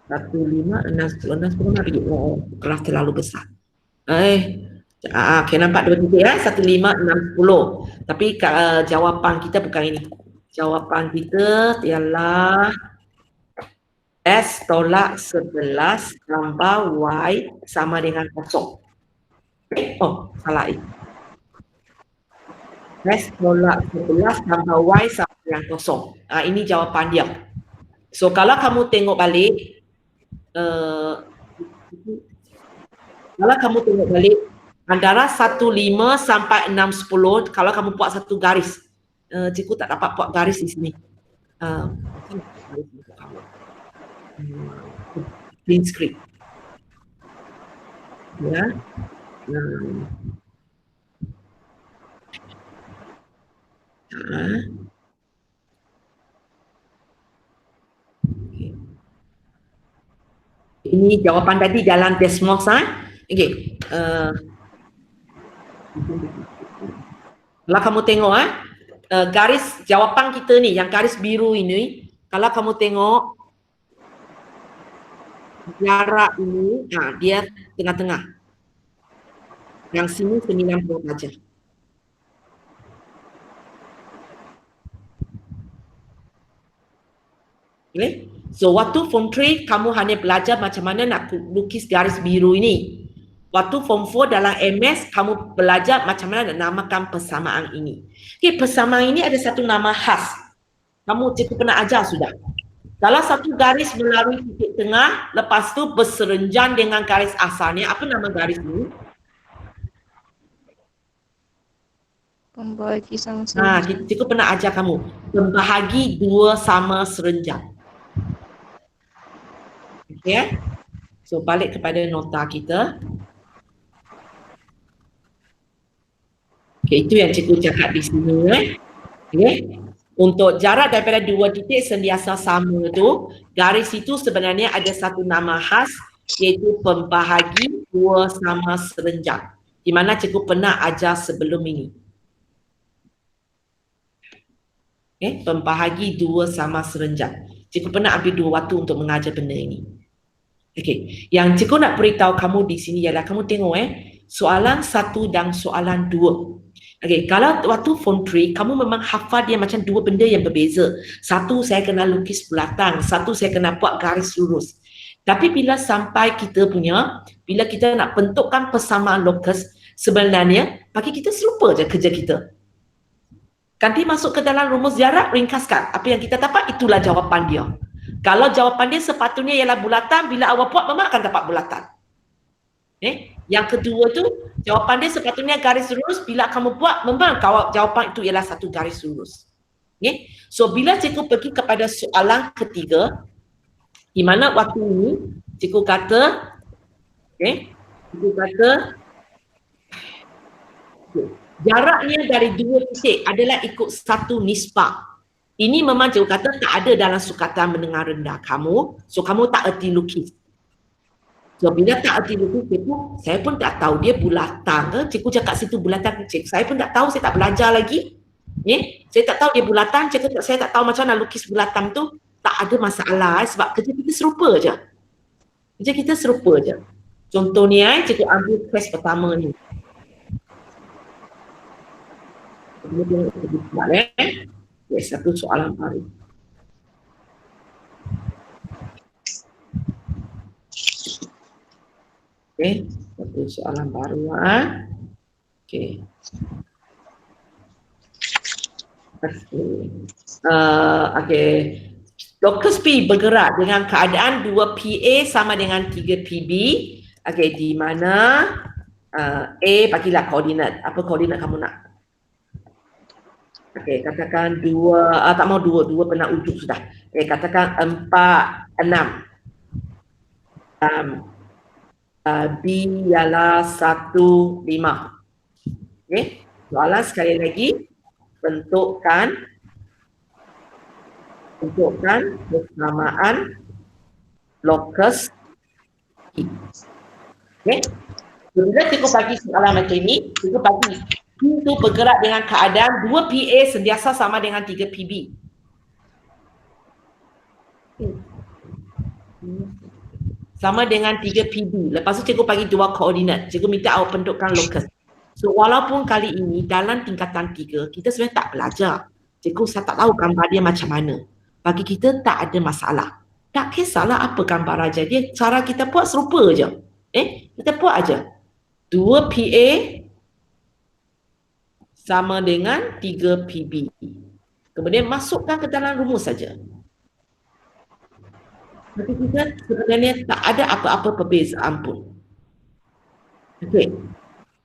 15, 610 lagi. Oh, kelas terlalu besar. Okay, nampak dua titik ya. 15, 610. Tapi jawapan kita bukan ini. Jawapan kita ialah S tolak 11 tambah Y sama dengan kosong. Oh, salah ini. S tolak 11 tambah Y sama dengan kosong. Ini jawapan dia. So, kalau kamu tengok balik, antara 15 sampai 610, kalau kamu buat satu garis, cikgu tak dapat buat garis di sini. Clean screen. Ya. Ini jawapan tadi dalam Desmos. Okay. Kalau kamu tengok garis jawapan kita ni, yang garis biru ini, kalau kamu tengok jarak ini, dia tengah-tengah. Yang sini 90 saja. Okay. So waktu form 3 kamu hanya belajar macam mana nak lukis garis biru ini. Waktu form 4 dalam MS kamu belajar macam mana nak namakan persamaan ini. Okay, persamaan ini ada satu nama khas. Kamu cikgu pernah ajar sudah. Kalau satu garis melalui titik tengah, lepas tu berserenjan dengan garis asalnya, apa nama garis ini? Pembahagi sama serenjan. Cikgu pernah ajar kamu. Pembahagi dua sama serenjan. Okay. So balik kepada nota kita. Okay, itu yang cikgu cakap di sini. Okay. Untuk jarak daripada dua titik sentiasa sama tu, garis itu sebenarnya ada satu nama khas, iaitu pembahagi dua sama serenjan. Di mana cikgu pernah ajar sebelum ini. Okay. Pembahagi dua sama serenjan. Cikgu pernah ambil 2 waktu untuk mengajar benda ini. Okey, yang cikgu nak beritahu kamu di sini ialah kamu tengok soalan 1 dan soalan 2. Okey, kalau waktu form 3 kamu memang hafal dia macam dua benda yang berbeza. Satu saya kena lukis bulatan, satu saya kena buat garis lurus. Tapi bila sampai kita punya, bila kita nak bentukkan persamaan lokus, sebenarnya bagi kita serupa je kerja kita. Nanti masuk ke dalam rumus jarak, ringkaskan. Apa yang kita dapat, itulah jawapan dia. Kalau jawapan dia sepatutnya ialah bulatan, bila awak buat memang akan dapat bulatan. Yang kedua tu, jawapan dia sepatutnya garis lurus. Bila kamu buat, memang jawapan itu ialah satu garis lurus. Okay? So, bila cikgu pergi kepada soalan ketiga, di mana waktu ini, cikgu kata, cikgu kata, jaraknya dari dua titik adalah ikut satu nisbah. Ini memang cikgu kata tak ada dalam sukatan mendengar rendah kamu, so kamu tak erti lukis. So bila tak erti lukis, cikgu, saya pun tak tahu dia bulatan ke, cikgu cakap situ bulatan kecil. Saya pun tak tahu, saya tak belajar lagi. Saya tak tahu dia bulatan, cikgu, saya tak tahu macam mana lukis bulatan tu. Tak ada masalah sebab kerja kita serupa je. Kerja kita serupa je. Contohnya, cikgu ambil kes pertama ni. Kemudian cikgu buat satu soalan baru. Okey, satu soalan baru Okey. Okey. Locus P bergerak dengan keadaan 2 PA sama dengan 3 PB. Okey, di mana A bagilah koordinat. Apa koordinat kamu nak? Okey, katakan 2, tak mau 2 pernah ujung sudah. Okey, katakan 4, 6. B ialah 1, 5. Okey, soalan sekali lagi, bentukkan persamaan locus P. Okey, bila cikgu bagi soalan macam ini, cikgu bagi P itu bergerak dengan keadaan 2 PA sentiasa sama dengan 3 PB. Sama dengan 3 PB. Lepas tu cikgu bagi 2 koordinat. Cikgu minta awak bentukkan locus. So walaupun kali ini dalam tingkatan 3, kita sebenarnya tak belajar. Cikgu saya tak tahu gambar dia macam mana. Bagi kita tak ada masalah. Tak kisahlah apa gambar aja. Dia cara kita buat serupa je. Kita buat aja. 2 PA sama dengan 3 PB. Kemudian masukkan ke dalam rumus saja. Tapi kita sebenarnya tak ada apa-apa perbezaan pun. Okey.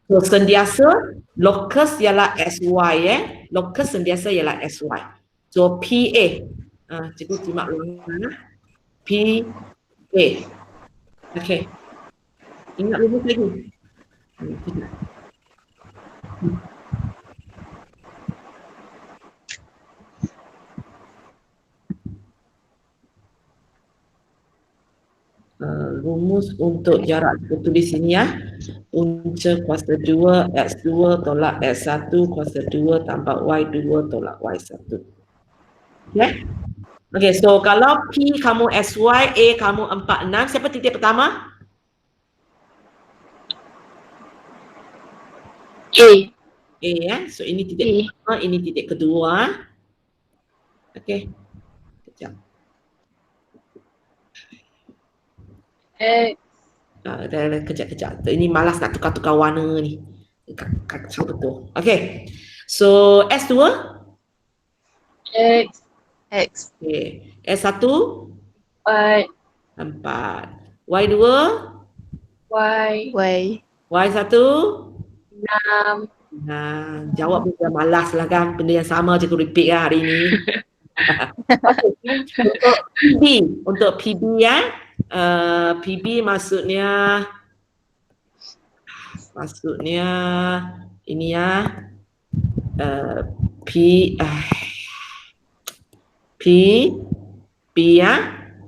So sentiasa locus ialah SY locus sentiasa ialah SY. So PA. Cikgu simak ulangan. PA. Okey. Ingat rumus lagi. Rumus untuk jarak kita tulis sini punca kuasa 2 X2 tolak X1 kuasa 2 tambah Y2 tolak Y1. Okay? Okay, so kalau P kamu SY, A kamu 4, 6, siapa titik pertama? A so ini titik pertama, ini titik kedua. Okay, kejap. Kejap. Ini malas nak tukar-tukar warna ni. Kacau betul. Okay. So S2? X. Okay. S1? 4. 4. Y2? Y. Y1? 6. Nah, jawab benda malas lah kan. Benda yang sama je aku repeat kan hari ni. Okay. Untuk PB PB maksudnya ini P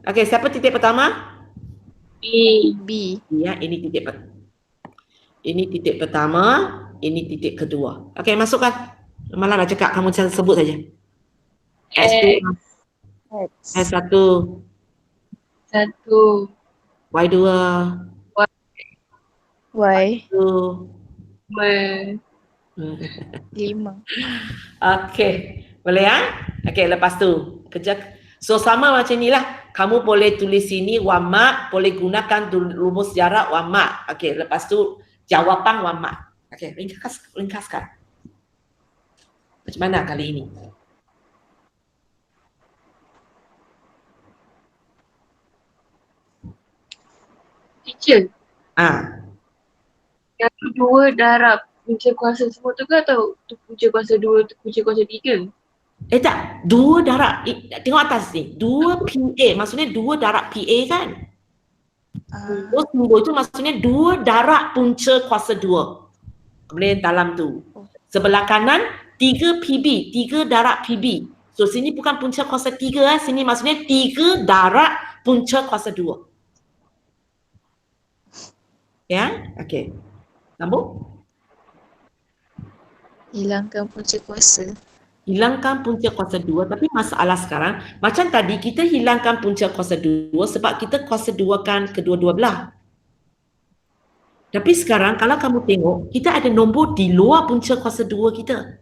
Okey, siapa titik pertama? B. Ya, ini titik pertama, ini titik kedua. Okey, masukkan. Malah nak cakap, kamu sebut saja. S1. S1. Y2. Y. 5. Okey, boleh Okey, lepas tu so sama macam inilah. Kamu boleh tulis sini wamak, boleh gunakan rumus jarak wamak. Okey, lepas tu jawapan wamak. Okey, ringkaskan. Macam mana kali ini? Teacher. Yang tu 2 darab punca kuasa semua tu ke atau tu punca kuasa 2 tu punca kuasa 3? Tak, 2 darab, tengok atas ni, 2 PA, maksudnya 2 darab PA kan? Ah, Simbol itu maksudnya 2 darab punca kuasa 2. Kemudian dalam tu. Sebelah kanan 3 PB, 3 darab PB. So sini bukan punca kuasa 3, sini maksudnya 3 darab punca kuasa 2. Ya, okey. Sambung. hilangkan punca kuasa. Hilangkan punca kuasa 2, tapi masalah sekarang macam tadi kita hilangkan punca kuasa 2 sebab kita kuasa 2kan kedua-dua belah. Tapi sekarang kalau kamu tengok kita ada nombor di luar punca kuasa 2 kita.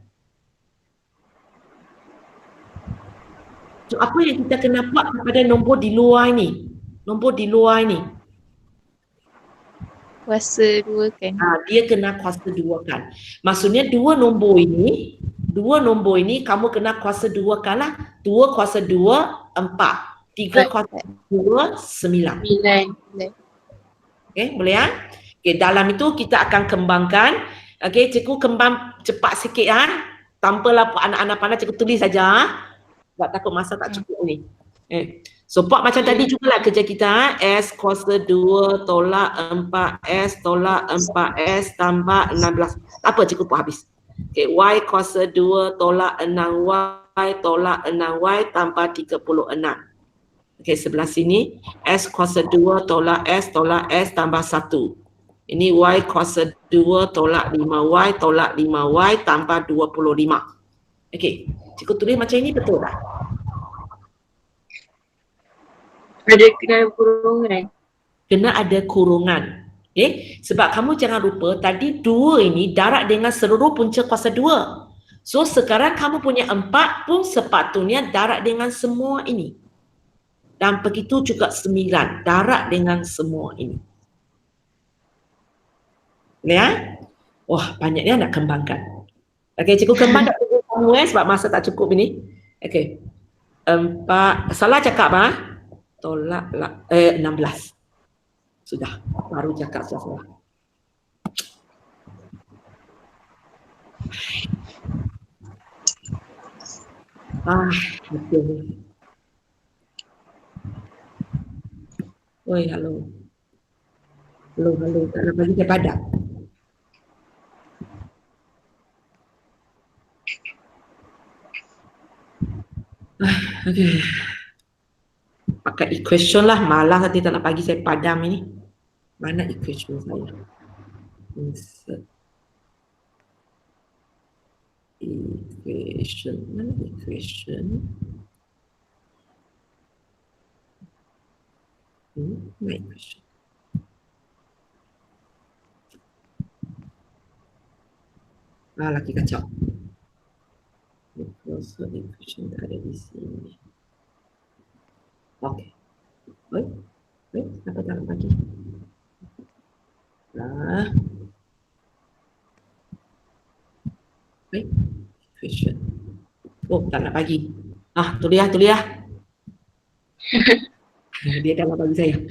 So apa yang kita kena buat kepada nombor di luar ini? Nombor di luar ini. Kuasa 2 kan. Dia kena kuasa 2 kan. Maksudnya dua nombor ini kamu kena kuasa 2 kan lah. 2 kuasa 2 4. 3 kuasa 2 9. 9. Okey, boleh ya? Okey, dalam itu kita akan kembangkan. Okey, cikgu kembang cepat sikit tanpalah anak-anak pandai, cikgu tulis saja. Sebab takut masa tak cukup ni. So buat macam tadi jugalah kerja kita. S kuasa 2 tolak 4S tolak 4S tambah 16. Apa cikgu buat habis. Okay, Y kuasa 2 tolak 6Y tolak 6Y tambah 36. Okay, sebelah sini S kuasa 2 tolak S tambah 1. Ini Y kuasa 2 tolak 5Y tolak 5Y tambah 25. Okay, cikgu tulis macam ini betul tak? Ada kena kurungan. Kena ada kurungan. Okay? Sebab kamu jangan lupa tadi 2 ini darab dengan seluruh punca kuasa 2. So sekarang kamu punya 4 pun sepatutnya darab dengan semua ini. Dan begitu juga 9 darab dengan semua ini. Ya? Wah, banyaknya nak kembangkan. Okey, cikgu kembangkan kamu sebab masa tak cukup ini. Okey. 4 salah cakap tolak 16. Sudah, baru cakap salah. Betul ni. Oi, halo. Halo, tak nak bagi dia padat. Okey. Pakai equation lah, malas nanti tak nak bagi saya padam ini. Mana equation saya? Insert. Equation, mana equation? Mana equation? Lagi kacau. Equation tak ada di sini. Okey. Kenapa tak nak bagi? Equation. Oh, tak nak bagi. Tulis lah. Dia dah nak bagi saya.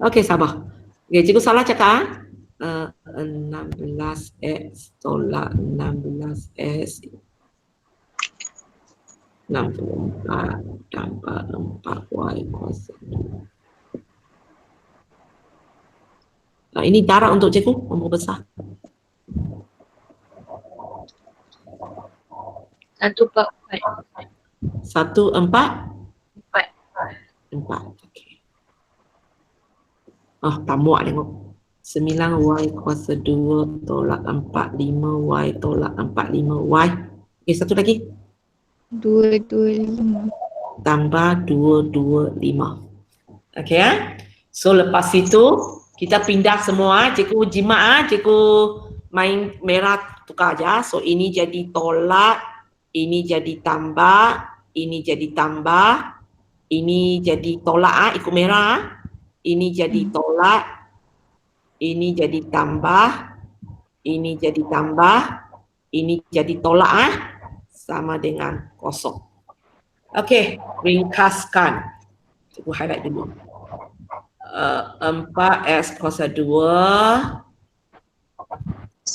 Okey, sabar. Okey, cikgu salah cakap 16x tolak 16s 64 tambah 4y kuasa 2. Ini darab untuk cikgu, nombor besar. 144. 4. Okey. Tak muak tengok. 9y kuasa 2 tolak 45y tolak 45y. Okey, satu lagi. 225. Tambah 225. Okey So lepas itu kita pindah semua. Cikgu jimat cikgu main merah tukar aja. So ini jadi tolak, ini jadi tambah, ini jadi tambah, ini jadi tolak ikut merah. Ini jadi tolak, ini jadi tambah, ini jadi tambah, ini jadi tolak sama dengan kosong. Okey, ringkaskan. Cikgu highlight dulu. 4s kuasa 2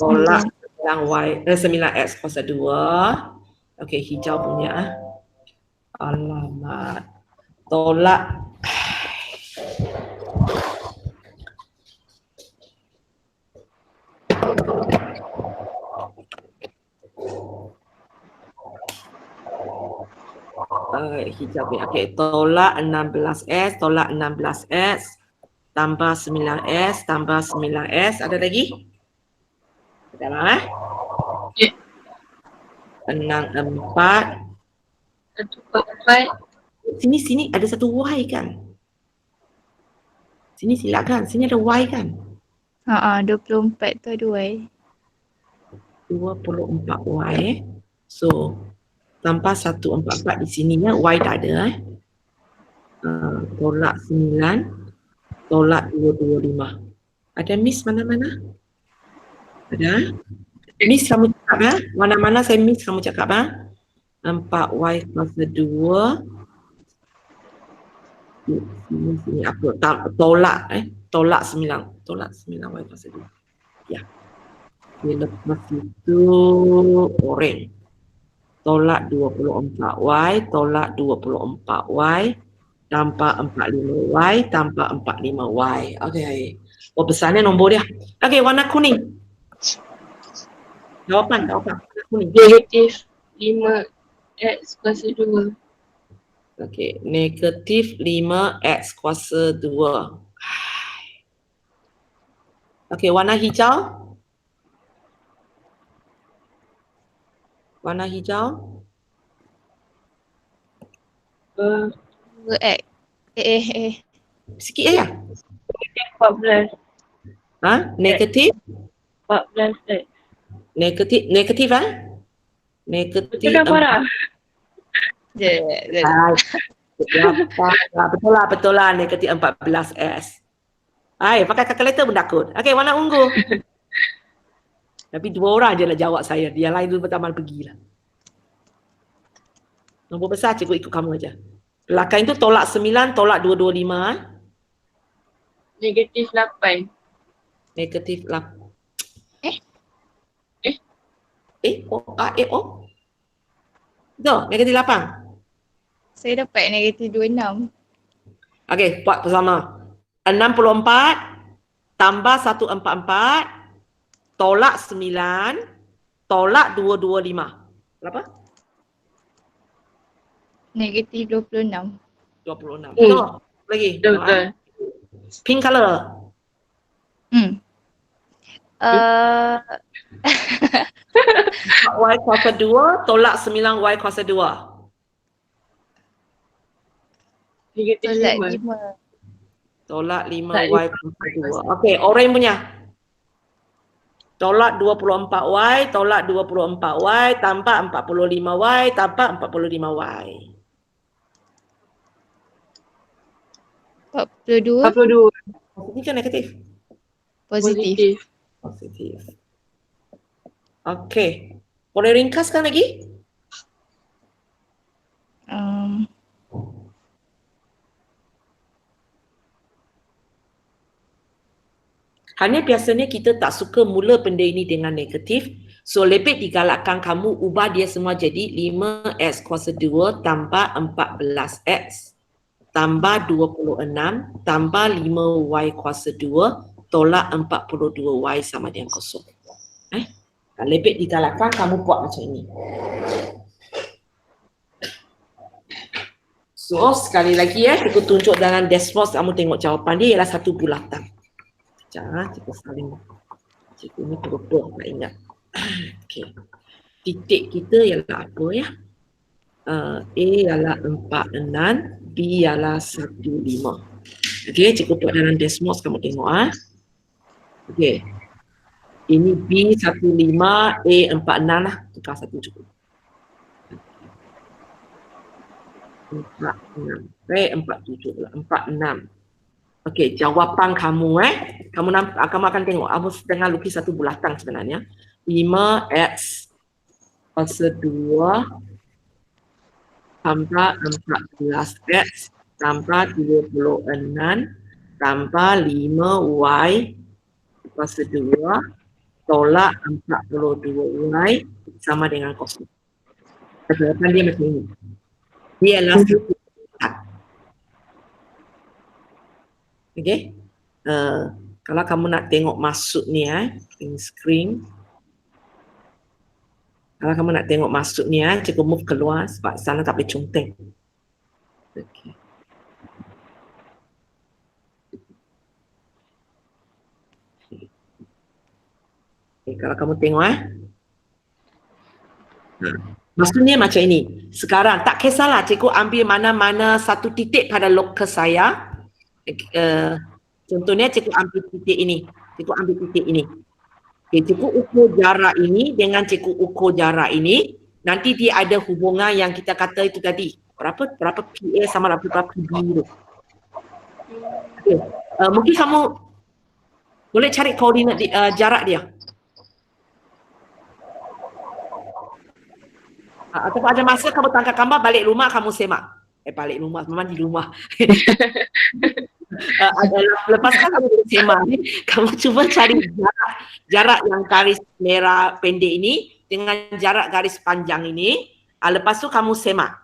Tolak 9x kuasa 2. Okey, hijau punya. Alamat. Tolak hijau punya. Okey, tolak 16x, tolak 16x tambah 9s tambah 9s. Ada lagi? Ada lah. Ya. 6, 4. 1, 4. Sini ada satu y kan? Sini silakan. Sini ada y kan? 24 tu ada Y. 24y. So tanpa 144 di sini ya, y tak ada. Tolak 9, tolak 225. Ada miss mana-mana? Ada? Miss kamu cakap ya? Mana-mana saya miss kamu cakap ya? 4y kuasa 2. Sini apa? Tolak 9. Tolak 9y kuasa 2. Ya. Okay, lepas itu orange. Tolak 24y, tolak 24y, tanpa 45y, tanpa 45y. Okey. Oh, besarnya nombor dia. Okey, warna kuning. Jawapan warna kuning. Negatif 5x kuasa 2. Okey, negatif 5x kuasa 2. Okey, warna hijau. Warna hijau. 2X. Sikit aja. 14. Negatif. 14x. Negatif Negatif. Betul dah Farah? Betul lah negatif 14s. Pakai kalkulator pun takut. Okey, warna ungu. Tapi 2 orang je lah jawab saya. Dia lain dulu pertama pergilah. Nombor besar cikgu ikut kamu aja. Belakang itu tolak 9, tolak 225. Negatif 8. Negatif 8. Betul, negatif 8. Saya dapat negatif 26. Okey, buat bersama. 64 tambah 144 tolak 9 tolak 225. Berapa? Negatif 26. 26. Betul. Lagi. Betul. Pink color. Y kuasa 2 tolak 9y kuasa 2. Negatif Tolak 5. 5. Tolak 5y kuasa 2. Okey, orange punya. Tolak 24y, tolak 24y, tambah 45y, tambah 45y. 42. 42. Positif ke negatif? Positif. Positif. Okey. Boleh ringkaskan lagi? Hanya biasanya kita tak suka mula benda ini dengan negatif. So lebih digalakkan kamu ubah dia semua jadi 5x kuasa 2 tambah 14x tambah 26 tambah 5y kuasa 2 tolak 42y sama dengan kosong. Lebih digalakkan kamu buat macam ini. So sekali lagi cikgu tunjuk dalam dashboard, kamu tengok jawapan dia ialah satu bulatan. Jangan cikgu saling. Cikgu ni terlupa tak ingat. Okey. Titik kita ialah apa ya? A ialah 46, B ialah 15. Okey, cikgu buat dalam dashboard, kamu tengok Okey. Ini B15, A46 lah. Tukar satu cukup. 46. B47 lah. 46. Okey, jawapan kamu kamu akan tengok kamu tengah lukis satu bulatan sebenarnya. 5x kuasa 2 tambah 14x tambah 26 tambah 5y kuasa 2 tolak 42Y sama dengan kosong. Jawapan dia macam ini. Dia adalah satu tingkat. Okey. Kalau kamu nak tengok masuk ni screen. Kalau kamu nak tengok masuk ni cikgu move keluar sebab sana tak boleh conteng. Okey. Okay, kalau kamu tengok maksudnya macam ini. Sekarang tak kisahlah cikgu ambil mana-mana satu titik pada locus saya. Contohnya cikgu ambil titik ini. Cikgu ambil titik ini. Okay, cikgu ukur jarak ini dengan cikgu ukur jarak ini. Nanti dia ada hubungan yang kita kata itu tadi. Berapa PA sama berapa PB itu. Okay. Mungkin kamu boleh cari koordinat jarak dia. Ataupun ada masa kamu tangkap gambar, balik rumah kamu semak. Balik rumah, memang di rumah. Lepas kan kamu semak ni, kamu cuba cari jarak yang garis merah pendek ini dengan jarak garis panjang ini. Lepas tu kamu semak.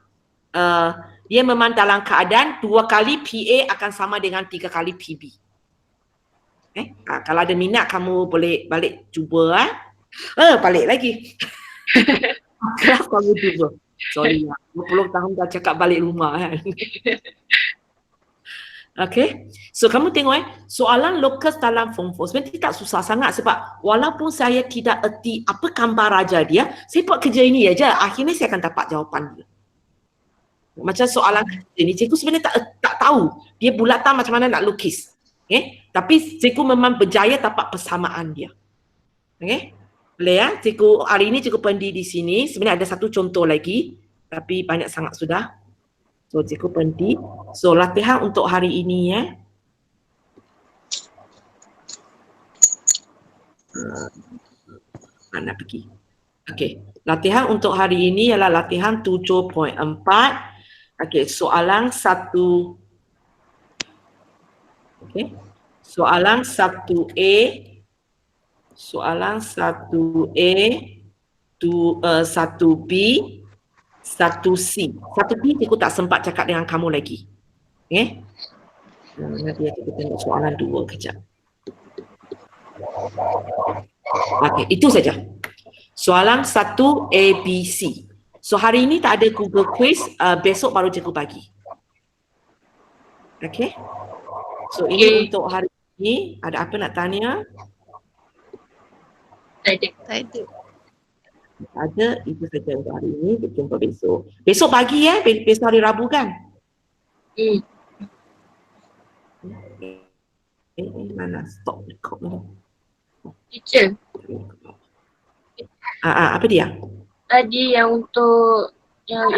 Dia memang dalam keadaan 2 kali PA akan sama dengan 3 kali PB. Kalau ada minat kamu boleh balik cuba. Balik lagi. Kelas kamu cuba. Sorry, 20 tahun dah cakap balik rumah kan. Okay. So kamu tengok soalan locus dalam form 4 sebenarnya tak susah sangat sebab walaupun saya tidak erti apa gambar raja dia, saya buat kerja ini aja. Akhirnya saya akan dapat jawapan dia. Macam soalan ini, cikgu sebenarnya tak tahu dia bulatan macam mana nak lukis. Okay. Tapi cikgu memang berjaya dapat persamaan dia. Okay. Boleh cikgu hari ini cikgu berhenti di sini. Sebenarnya ada satu contoh lagi tapi banyak sangat sudah. So cikgu berhenti. So latihan untuk hari ini mana pergi? Okey, latihan untuk hari ini ialah latihan 7.4. Okey, soalan 1. Okey. Soalan 1A. Soalan 1A, 1B, 1C. 1B cikgu tak sempat cakap dengan kamu lagi. Okay? Nanti kita tengok soalan 2 kejap. Okay, itu saja. Soalan 1ABC. So hari ini tak ada Google Quiz, besok baru cikgu bagi. Okay? So ini untuk hari ini. Ada apa nak tanya? Tak ada. Ada, itu saja untuk hari ini. Kita jumpa besok. Besok pagi besok hari Rabu kan? Mana stop record ni? Teacher, Apa dia? tadi yang untuk yang